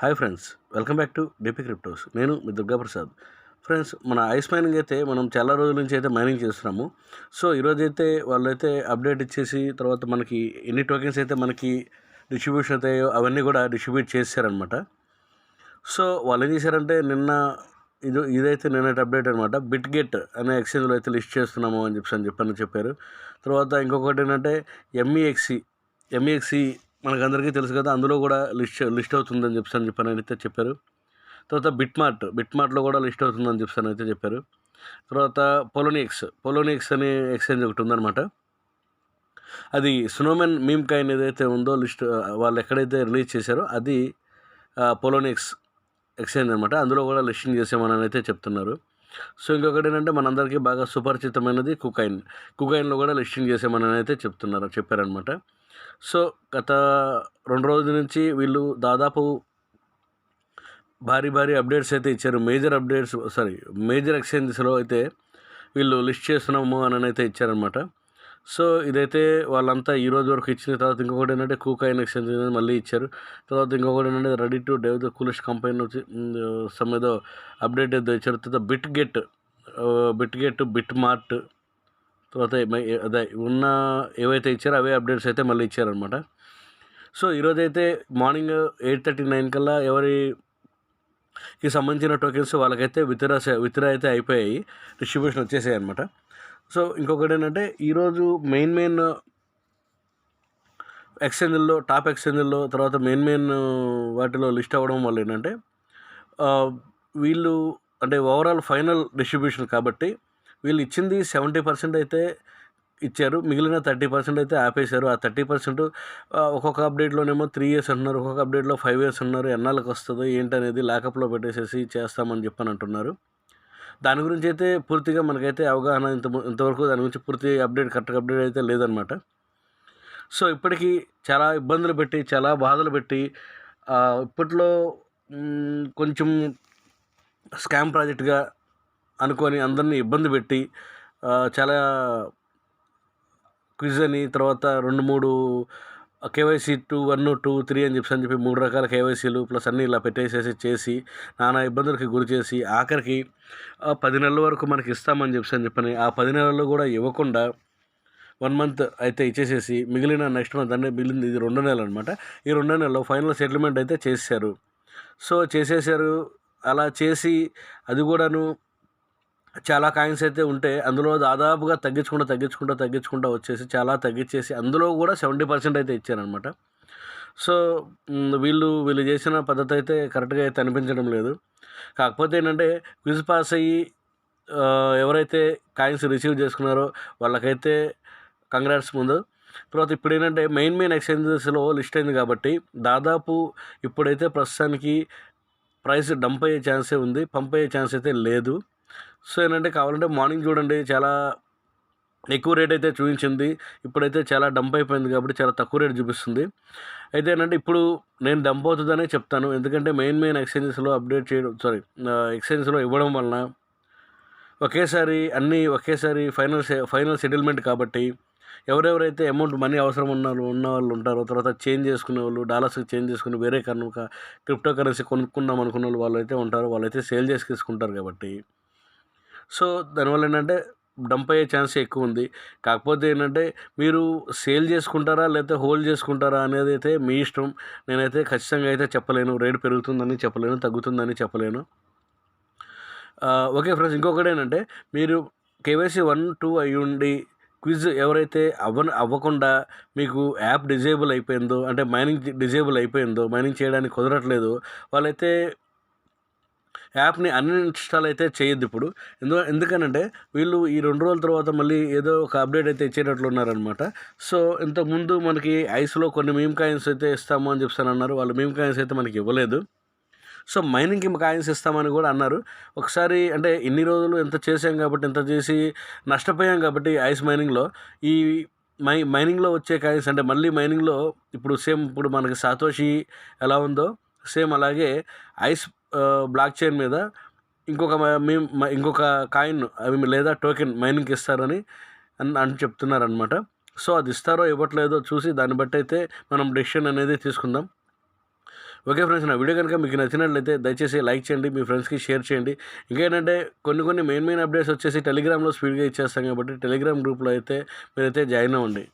Hi friends, welcome back to DP cryptos. నేను మీ Durga Prasad. Friends, మన ice mining అయితే మనం చాలా రోజుల నుంచి అయితే మైనింగ్ చేస్తున్నాము. సో ఈరోజైతే వాళ్ళైతే అప్డేట్ ఇచ్చేసి తర్వాత మనకి ఎన్ని టోకెన్స్ అయితే మనకి డిస్ట్రిబ్యూషన్ అవుతాయో అవన్నీ కూడా డిస్ట్రిబ్యూట్ చేశారనమాట. సో వాళ్ళు ఏం చేశారంటే ఇదైతే నిన్నటి అప్డేట్ అనమాట. బిట్గెట్ అనే ఎక్స్చేంజ్లో అయితే లిస్ట్ చేస్తున్నాము అని చెప్పారు. తర్వాత ఇంకొకటి ఏంటంటే ఎంఈఎక్సి మనకందరికీ తెలుసు కదా, అందులో కూడా లిస్ట్ అవుతుందని అయితే చెప్పారు. తర్వాత బిట్మార్ట్లో కూడా లిస్ట్ అవుతుందని అయితే చెప్పారు. తర్వాత పొలోనిక్స్ అనే ఎక్స్చేంజ్ ఒకటి ఉందన్నమాట. అది స్నోమెన్ మీమ్ కాయిన్ ఏదైతే ఉందో వాళ్ళు ఎక్కడైతే రిలీజ్ చేశారో అది పొలోనిక్స్ ఎక్స్చేంజ్ అనమాట. అందులో కూడా లిస్టింగ్ చేసామని అయితే చెప్తున్నారు. సో ఇంకొకటి ఏంటంటే మనందరికీ బాగా సుపరిచితమైనది కుకైన్లో కూడా లిస్టింగ్ చేసామని అయితే చెప్పారనమాట. సో గత 2 రోజుల నుంచి వీళ్ళు దాదాపు భారీ అప్డేట్స్ అయితే ఇచ్చారు. మేజర్ ఎక్స్చేంజెస్లో అయితే వీళ్ళు లిస్ట్ చేస్తున్నాము అని అయితే ఇచ్చారనమాట. సో ఇదైతే వాళ్ళంతా ఈ రోజు వరకు ఇచ్చిన తర్వాత ఇంకొకటి ఏంటంటే కుకైన్ ఎక్స్చేంజ్ మళ్ళీ ఇచ్చారు. తర్వాత ఇంకొకటి ఏంటంటే ready to Dave the coolest company వచ్చి ఏదో అప్డేట్ ఏదో ఇచ్చారు. తర్వాత బిట్మార్ట్ తర్వాత అదే ఉన్న ఏవైతే ఇచ్చారో అవే అప్డేట్స్ అయితే మళ్ళీ ఇచ్చారనమాట. సో ఈరోజైతే మార్నింగ్ 8:39 కల్లా ఎవరికి సంబంధించిన టోకెన్స్ వాళ్ళకైతే విత్డ్రా అయితే అయిపోయాయి, డిస్ట్రిబ్యూషన్ వచ్చేసాయి అనమాట. సో ఇంకొకటి ఏంటంటే ఈరోజు మెయిన్ ఎక్స్చేంజ్ల్లో, టాప్ ఎక్స్చేంజ్ల్లో తర్వాత మెయిన్ వాటిలో లిస్ట్ అవ్వడం వల్ల ఏంటంటే వీళ్ళు అంటే ఓవరాల్ ఫైనల్ డిస్ట్రిబ్యూషన్ కాబట్టి వీళ్ళు ఇచ్చింది 70% అయితే ఇచ్చారు. మిగిలిన 30% అయితే ఆపేశారు. ఆ 30% ఒక్కొక్క అప్డేట్లోనేమో 3 years అంటున్నారు, ఒక్కొక్క అప్డేట్లో 5 years అన్నారు. ఎన్నాళ్ళకి వస్తుందో ఏంటనేది ల్యాకప్లో పెట్టేసేసి చేస్తామని అంటున్నారు. దాని గురించి అయితే పూర్తిగా మనకైతే అవగాహన ఇంతవరకు దాని గురించి పూర్తి కరెక్ట్గా అప్డేట్ అయితే లేదనమాట. సో ఇప్పటికీ చాలా ఇబ్బందులు పెట్టి, చాలా బాధలు పెట్టి, ఇప్పట్లో కొంచెం స్కామ్ ప్రాజెక్ట్గా అనుకొని అందరినీ ఇబ్బంది పెట్టి చాలా క్విజ్ అని తర్వాత 2-3 కేవైసీ 2, 1, 2, 3 అని చెప్పి 3 రకాల కేవైసీలు ప్లస్ అన్నీ ఇలా చేసి నానా ఇబ్బందులకి గురి చేసి ఆఖరికి 10 నెలల వరకు మనకి ఇస్తామని చెప్పని ఆ 10 నెలల్లో కూడా ఇవ్వకుండా 1 month అయితే ఇచ్చేసేసి మిగిలిన నెక్స్ట్ మంత్ మిగిలింది ఇది 2 నెలలు అనమాట. ఈ 2 నెలల్లో ఫైనల్ సెటిల్మెంట్ అయితే చేశారు. సో చేసేసారు. అలా చేసి అది కూడాను చాలా కాయిన్స్ అయితే ఉంటే అందులో దాదాపుగా తగ్గించుకుంటూ వచ్చేసి చాలా తగ్గించేసి అందులో కూడా 70% అయితే ఇచ్చారనమాట. సో వీళ్ళు చేసిన పద్ధతి అయితే కరెక్ట్గా అయితే అనిపించడం లేదు. కాకపోతే ఏంటంటే క్విజ్ పాస్ అయ్యి ఎవరైతే కాయిన్స్ రిసీవ్ చేసుకున్నారో వాళ్ళకైతే కంగ్రాట్స్ ముందు. తర్వాత ఇప్పుడు ఏంటంటే మెయిన్ ఎక్స్చేంజెస్లో లిస్ట్ అయింది కాబట్టి దాదాపు ఇప్పుడైతే ప్రస్తుతానికి ప్రైస్ డంప్ అయ్యే ఛాన్సే ఉంది, పంప్ అయ్యే ఛాన్స్ అయితే లేదు. సో ఏంటంటే కావాలంటే మార్నింగ్ చూడండి, చాలా ఎక్కువ రేట్ అయితే చూపించింది. ఇప్పుడైతే చాలా డంప్ అయిపోయింది కాబట్టి చాలా తక్కువ రేట్ చూపిస్తుంది. అయితే ఏంటంటే ఇప్పుడు నేను డంప్ అవుతుందనే చెప్తాను. ఎందుకంటే మెయిన్ ఎక్స్చేంజెస్లో ఎక్స్చేంజెస్లో ఇవ్వడం వలన ఒకేసారి ఫైనల్ సెటిల్మెంట్ కాబట్టి ఎవరెవరైతే అమౌంట్ మనీ అవసరం ఉన్న వాళ్ళు ఉంటారో, తర్వాత చేంజ్ చేసుకునే వాళ్ళు, డాలర్స్కి చేంజ్ చేసుకుని వేరే క్రిప్టో కరెన్సీ కొనుక్కుందాం అనుకున్న వాళ్ళు అయితే ఉంటారు, వాళ్ళైతే సేల్ చేసి తీసుకుంటారు కాబట్టి సో దానివల్ల ఏంటంటే డంప్ అయ్యే ఛాన్స్ ఎక్కువ ఉంది. కాకపోతే ఏంటంటే మీరు సేల్ చేసుకుంటారా లేకపోతే హోల్డ్ చేసుకుంటారా అనేది అయితే మీ ఇష్టం. నేనైతే ఖచ్చితంగా అయితే చెప్పలేను, రేట్ పెరుగుతుందని చెప్పలేను, తగ్గుతుందని చెప్పలేను. ఓకే ఫ్రెండ్స్, ఇంకొకటి ఏంటంటే మీరు కేవైసీ 1, 2 అయ్యి ఉండి క్విజ్ ఎవరైతే అవ్వకుండా మీకు యాప్ డిజేబుల్ అయిపోయిందో, అంటే మైనింగ్ డిజేబుల్ అయిపోయిందో, మైనింగ్ చేయడానికి కుదరట్లేదు, వాళ్ళైతే యాప్ని అన్ఇన్స్టాల్ అయితే చేయొద్దు ఇప్పుడు. ఎందుకనంటే వీళ్ళు ఈ 2 రోజుల తర్వాత మళ్ళీ ఏదో ఒక అప్డేట్ అయితే ఇచ్చేటట్లు ఉన్నారనమాట. సో ఇంతకుముందు మనకి ఐస్లో కొన్ని మీమ్ కాయిన్స్ అయితే ఇస్తాము అని అన్నారు. వాళ్ళు మీమ్ కాయిన్స్ అయితే మనకి ఇవ్వలేదు. సో మైనింగ్కి కాయిన్స్ ఇస్తామని కూడా అన్నారు. ఒకసారి అంటే ఇన్ని రోజులు ఎంత చేసాం కాబట్టి, ఎంత చేసి నష్టపోయాం కాబట్టి ఐస్ మైనింగ్లో ఈ మైనింగ్లో వచ్చే కాయిన్స్ అంటే మళ్ళీ మైనింగ్లో ఇప్పుడు మనకి సాతోషి ఎలా ఉందో సేమ్ అలాగే ఐస్ బ్లాక్ చైన్ మీద ఇంకొక కాయిన్ అవి లేదా టోకెన్ మైనింగ్కి ఇస్తారని చెప్తున్నారనమాట. సో అది ఇస్తారో ఇవ్వట్లేదో చూసి దాన్ని బట్టి అయితే మనం డెసిషన్ అనేది తీసుకుందాం. ఓకే ఫ్రెండ్స్, నా వీడియో కనుక మీకు నచ్చినట్లయితే దయచేసి లైక్ చేయండి, మీ ఫ్రెండ్స్కి షేర్ చేయండి. ఇంకేంటంటే కొన్ని మెయిన్ అప్డేట్స్ వచ్చేసి టెలిగ్రామ్లో స్పీడ్గా ఇచ్చేస్తాం కాబట్టి టెలిగ్రామ్ గ్రూప్లో అయితే మీరైతే జాయిన్ అవ్వండి.